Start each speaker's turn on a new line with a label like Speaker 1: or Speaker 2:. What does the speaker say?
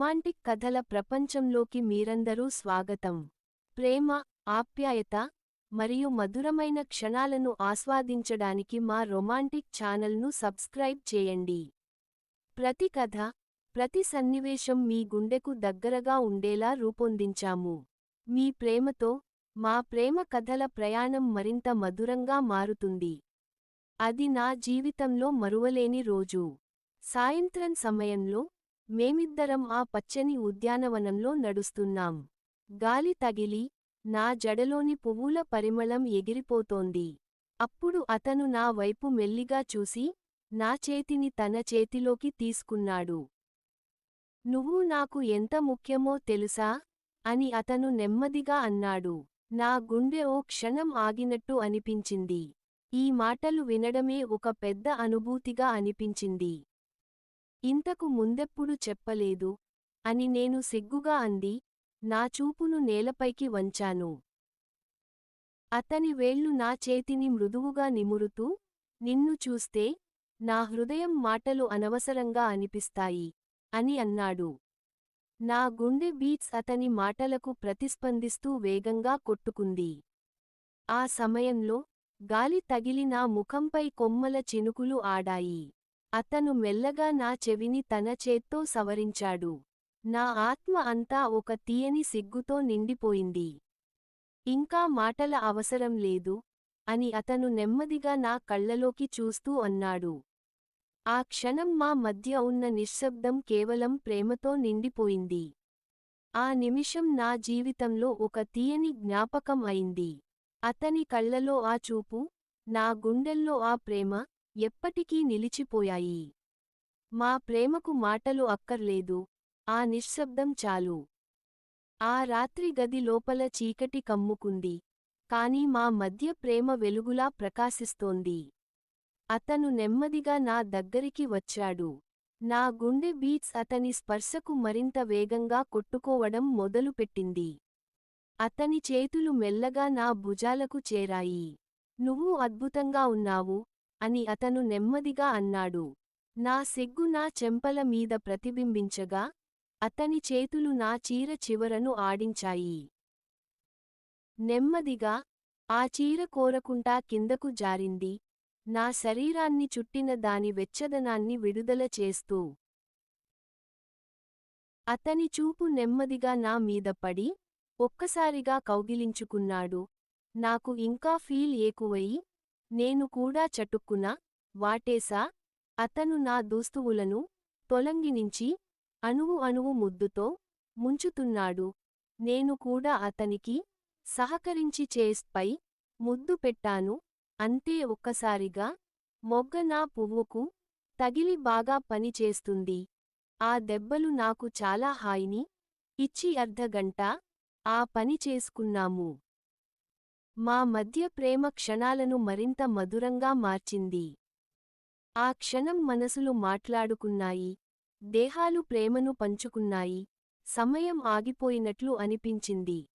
Speaker 1: Romantic కథల ప్రపంచంలోకి మీరందరూ స్వాగతం. ప్రేమ, ఆప్యాయత మరియు మధురమైన క్షణాలను ఆస్వాదించడానికి మా రొమాంటిక్ ఛానల్ను సబ్స్క్రైబ్ చేయండి. ప్రతి కథ, ప్రతి సన్నివేశం మీ గుండెకు దగ్గరగా ఉండేలా రూపొందించాము. మీ ప్రేమతో మా ప్రేమ కథల ప్రయాణం మరింత మధురంగా మారుతుంది. అది నా జీవితంలో మరువలేని రోజు. సాయంత్రం సమయంలో మేమిద్దరం ఆ పచ్చని ఉద్యానవనంలో నడుస్తున్నాం. గాలి తగిలి, నా జడలోని పువ్వుల పరిమళం ఎగిరిపోతోంది. అప్పుడు అతను నా వైపు మెల్లిగా చూసి, నా చేతిని తన చేతిలోకి తీసుకున్నాడు. "నువ్వు నాకు ఎంత ముఖ్యమో తెలుసా?" అని అతను నెమ్మదిగా అన్నాడు. నా గుండె ఓ క్షణం ఆగినట్టు అనిపించింది. ఈ మాటలు వినడమే ఒక పెద్ద అనుభూతిగా అనిపించింది. "ఇంతకు ముందెప్పుడు చెప్పలేదు" అని నేను సిగ్గుగా అంది, నా చూపును నేలపైకి వంచాను. అతని వేళ్లు నా చేతిని మృదువుగా నిమురుతూ, "నిన్ను చూస్తే, నా హృదయం మాటలు అనవసరంగా అనిపిస్తాయి" అని అన్నాడు. నా గుండె బీట్స్ అతని మాటలకు ప్రతిస్పందిస్తూ వేగంగా కొట్టుకుంది. ఆ సమయంలో, గాలి తగిలి నా ముఖంపై కొమ్మల చినుకులు ఆడాయి. అతను మెల్లగా నా చెవిని తన చేత్తో సవరించాడు. నా ఆత్మ అంతా ఒక తీయని సిగ్గుతో నిండిపోయింది. "ఇంకా మాటల అవసరం లేదు" అని అతను నెమ్మదిగా నా కళ్ళలోకి చూస్తూ అన్నాడు. ఆ క్షణం మా మధ్య ఉన్న నిశ్శబ్దం కేవలం ప్రేమతో నిండిపోయింది. ఆ నిమిషం నా జీవితంలో ఒక తీయని జ్ఞాపకం అయింది. అతని కళ్ళలో ఆ చూపు, నా గుండెల్లో ఆ ప్రేమ ఎప్పటికీ నిలిచిపోయాయి. మా ప్రేమకు మాటలు అక్కర్లేదు, ఆ నిశ్శబ్దం చాలు. ఆ రాత్రి గది లోపల చీకటి కమ్ముకుంది, కానీ మా మధ్య ప్రేమ వెలుగులా ప్రకాశిస్తోంది. అతను నెమ్మదిగా నా దగ్గరికి వచ్చాడు. నా గుండె బీట్స్ అతని స్పర్శకు మరింత వేగంగా కొట్టుకోవడం మొదలుపెట్టింది. అతని చేతులు మెల్లగా నా భుజాలకు చేరాయి. "నువ్వు అద్భుతంగా ఉన్నావు" అని అతను నెమ్మదిగా అన్నాడు. నా సిగ్గు నా చెంపల మీద ప్రతిబింబించగా, అతని చేతులు నా చీర చివరను ఆడించాయి. నెమ్మదిగా, ఆ చీర కోరకుంటా కిందకు జారింది, నా శరీరాన్ని చుట్టిన దాని వెచ్చదనాన్ని విడుదల చేస్తూ. అతని చూపు నెమ్మదిగా నా మీద పడి, ఒక్కసారిగా కౌగిలించుకున్నాడు. నాకు ఇంకా ఫీల్ ఎక్కువయి, నేను కూడా చటుక్కున వాటేశా. అతను నా దుస్తువులను తొలగించి, అణువు అణువు ముద్దుతో ముంచుతున్నాడు. నేను కూడా అతనికి సహకరించి చేస్పై ముద్దు పెట్టాను. అంతే, ఒక్కసారిగా మొగ్గ నా పువ్వుకు తగిలి బాగా పని చేస్తుంది. ఆ దెబ్బలు నాకు చాలా హాయిని ఇచ్చి అర్ధగంట ఆ పని చేసుకున్నాము. మా మధ్య ప్రేమ క్షణాలను మరింత మధురంగా మార్చింది. ఆ క్షణం మనసులు మాట్లాడుకున్నాయి, దేహాలు ప్రేమను పంచుకున్నాయి, సమయం ఆగిపోయినట్లు అనిపించింది.